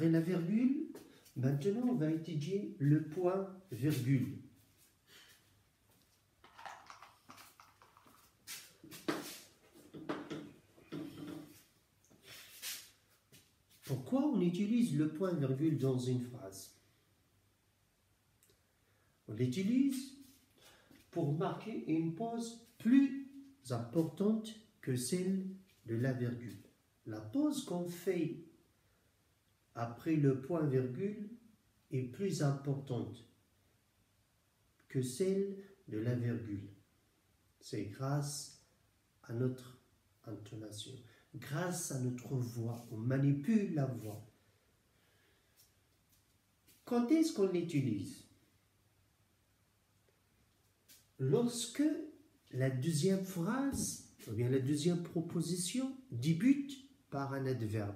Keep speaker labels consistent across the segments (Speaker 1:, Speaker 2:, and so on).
Speaker 1: Après la virgule, maintenant on va étudier le point virgule. Pourquoi on utilise le point virgule dans une phrase? On l'utilise pour marquer une pause plus importante que celle de la virgule. La pause qu'on fait après le point virgule est plus importante que celle de la virgule. C'est grâce à notre intonation, grâce à notre voix. On manipule la voix. Quand est-ce qu'on l'utilise? Lorsque la deuxième phrase, ou bien la deuxième proposition, débute par un adverbe.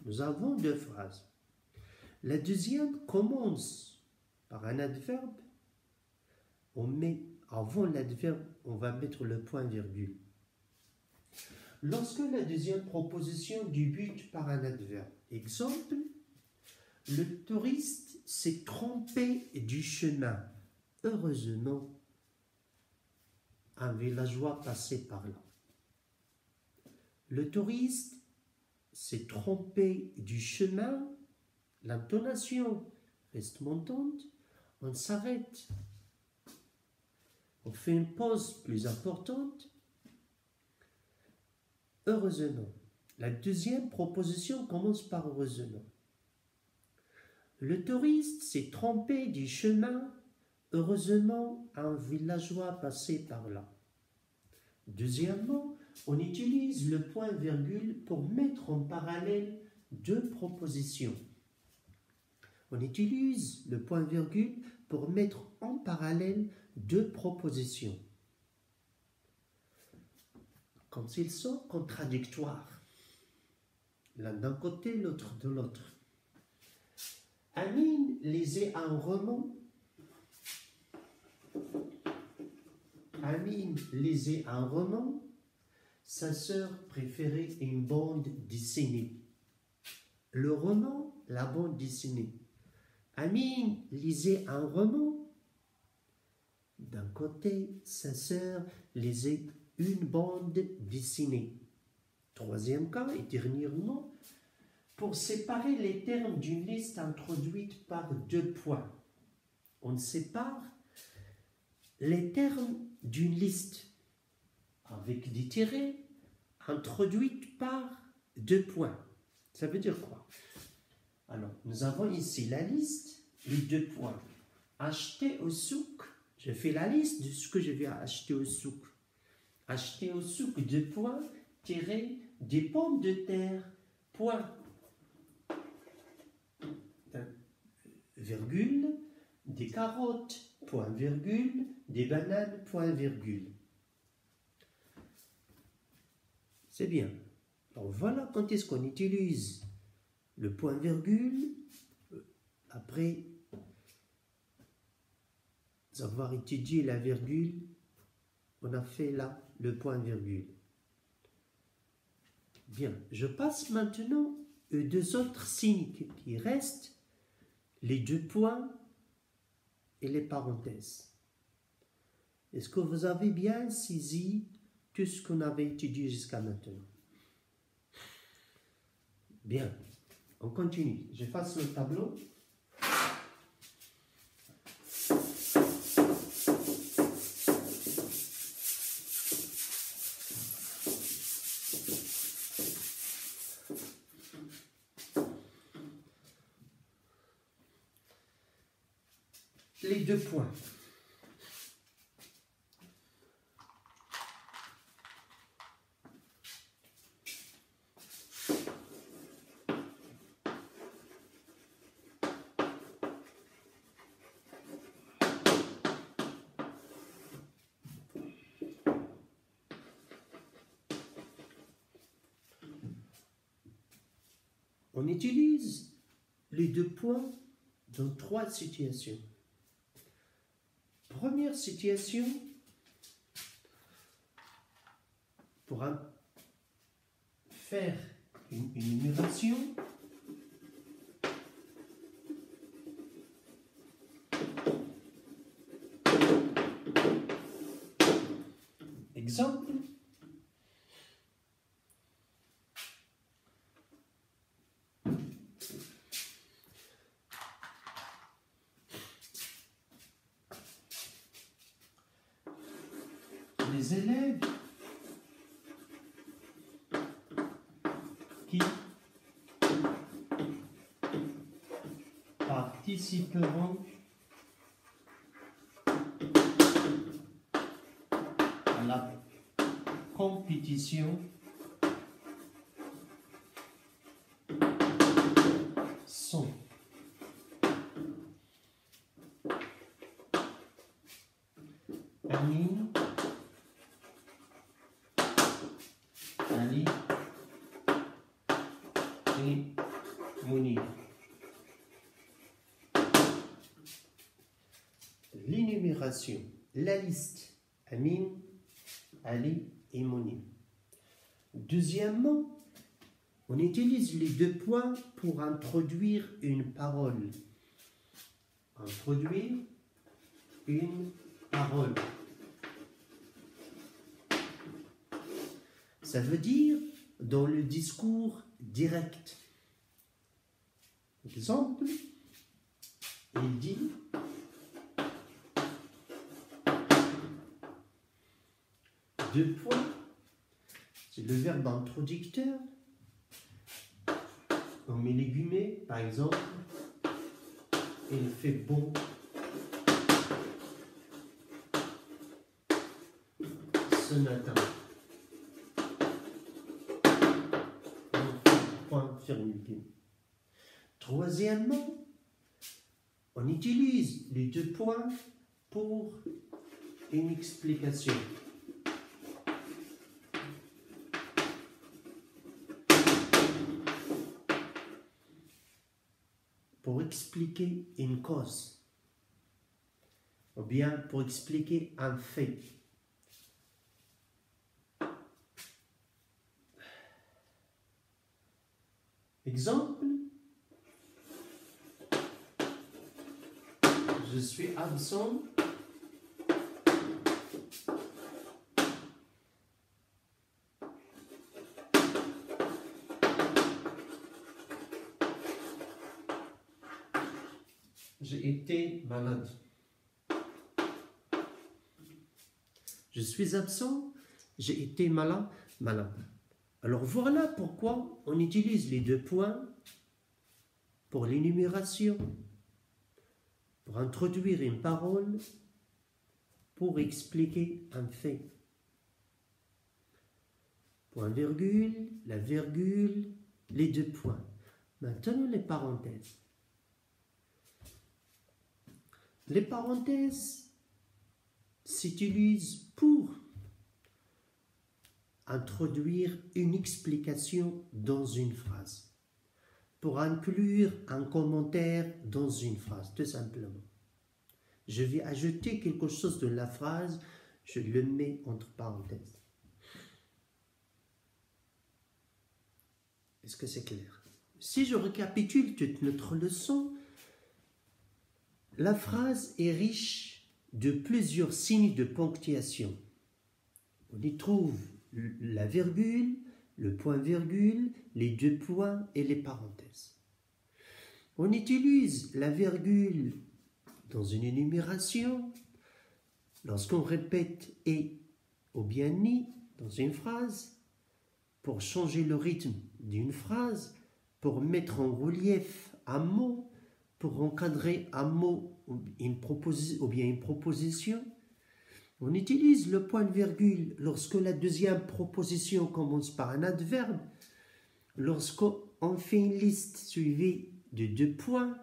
Speaker 1: Nous avons deux phrases. La deuxième commence par un adverbe. Avant l'adverbe, on va mettre le point virgule. Lorsque la deuxième proposition débute par un adverbe, exemple, le touriste s'est trompé du chemin. Heureusement, un villageois passait par là. Le touriste s'est trompé du chemin. L'intonation reste montante. On s'arrête. On fait une pause plus importante. Heureusement. La deuxième proposition commence par heureusement. Le touriste s'est trompé du chemin. Heureusement, un villageois passait par là. Deuxièmement, on utilise le point virgule pour mettre en parallèle deux propositions. On utilise le point virgule pour mettre en parallèle deux propositions. Quand ils sont contradictoires, l'un d'un côté, l'autre de l'autre. Amine lisait un roman. Amine lisait un roman. Sa sœur préférait une bande dessinée. Le roman, la bande dessinée. Amine lisait un roman. D'un côté, sa sœur lisait une bande dessinée. Troisième cas et dernièrement, pour séparer les termes d'une liste introduite par deux points. On sépare les termes d'une liste avec des tirets introduites par deux points. Ça veut dire quoi? Alors, nous avons ici la liste, les deux points. Acheter au souk. Je fais la liste de ce que je vais acheter au souk. Acheter au souk, deux points, tirer des pommes de terre, point, virgule, des carottes, point, virgule, des bananes, point, virgule. C'est bien. Alors voilà quand est-ce qu'on utilise le point virgule après avoir étudié la virgule. On a fait là le point virgule. Bien, je passe maintenant aux deux autres signes qui restent, les deux points et les parenthèses. Est-ce que vous avez bien saisi tout ce qu'on avait étudié jusqu'à maintenant? Bien, on continue. J'efface le tableau. Les deux points. On utilise les deux points dans trois situations. Première situation, pour faire une énumération, les élèves qui participeront à la compétition sont Amine, Ali et Mounir. L'énumération, la liste, Amine, Ali et Mounir. Deuxièmement, on utilise les deux points pour introduire une parole. Introduire une parole. Ça veut dire dans le discours direct. Exemple, il dit deux points, c'est le verbe introducteur. On met les guillemets, par exemple, il fait bon ce matin. Point fermeté. Troisièmement, on utilise les deux points pour une explication. Pour expliquer une cause, ou bien pour expliquer un fait. Exemple, je suis absent j'ai été malade. Je suis absent, j'ai été malade. Alors voilà pourquoi on utilise les deux points pour l'énumération, pour introduire une parole, pour expliquer un fait. Point virgule, la virgule, les deux points. Maintenant les parenthèses. Les parenthèses s'utilisent pour introduire une explication dans une phrase, pour inclure un commentaire dans une phrase, tout simplement. Je vais ajouter quelque chose dans la phrase, je le mets entre parenthèses. Est-ce que c'est clair? Si je récapitule toute notre leçon, la phrase est riche de plusieurs signes de ponctuation. On y trouve la virgule, le point-virgule, les deux points et les parenthèses. On utilise la virgule dans une énumération, lorsqu'on répète « et » ou bien « ni » dans une phrase, pour changer le rythme d'une phrase, pour mettre en relief un mot, pour encadrer un mot ou bien une proposition. On utilise le point-virgule lorsque la deuxième proposition commence par un adverbe, lorsqu'on fait une liste suivie de deux points,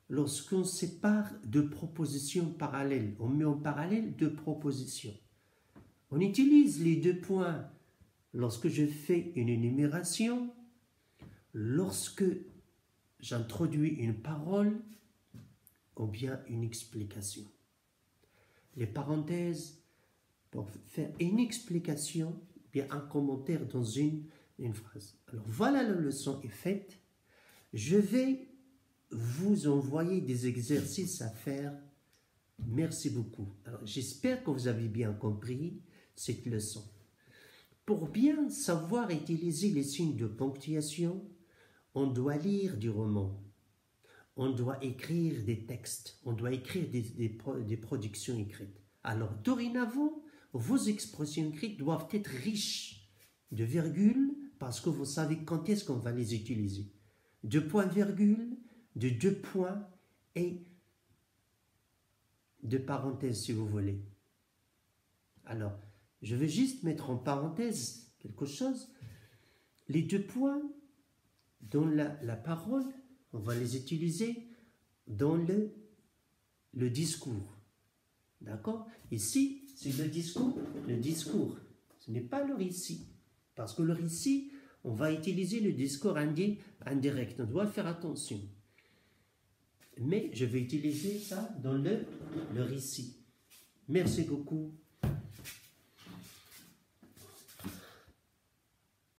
Speaker 1: lorsqu'on sépare deux propositions parallèles, on met en parallèle deux propositions. On utilise les deux points lorsque je fais une énumération, lorsque j'introduis une parole ou bien une explication. Les parenthèses pour faire une explication, bien un commentaire dans une phrase. Alors voilà, la leçon est faite. Je vais vous envoyer des exercices à faire. Merci beaucoup. Alors j'espère que vous avez bien compris cette leçon. Pour bien savoir utiliser les signes de ponctuation, on doit lire du roman, on doit écrire des textes, on doit écrire des productions écrites. Alors dorénavant, vos expressions écrites doivent être riches de virgules parce que vous savez quand est-ce qu'on va les utiliser. De points-virgules, de deux points et de parenthèses si vous voulez. Alors, je vais juste mettre en parenthèse quelque chose. Les deux points dans la parole, on va les utiliser dans le discours. D'accord? Ici, c'est le discours. Ce n'est pas le récit. Parce que le récit, on va utiliser le discours indirect. On doit faire attention. Mais je vais utiliser ça dans le récit. Merci beaucoup.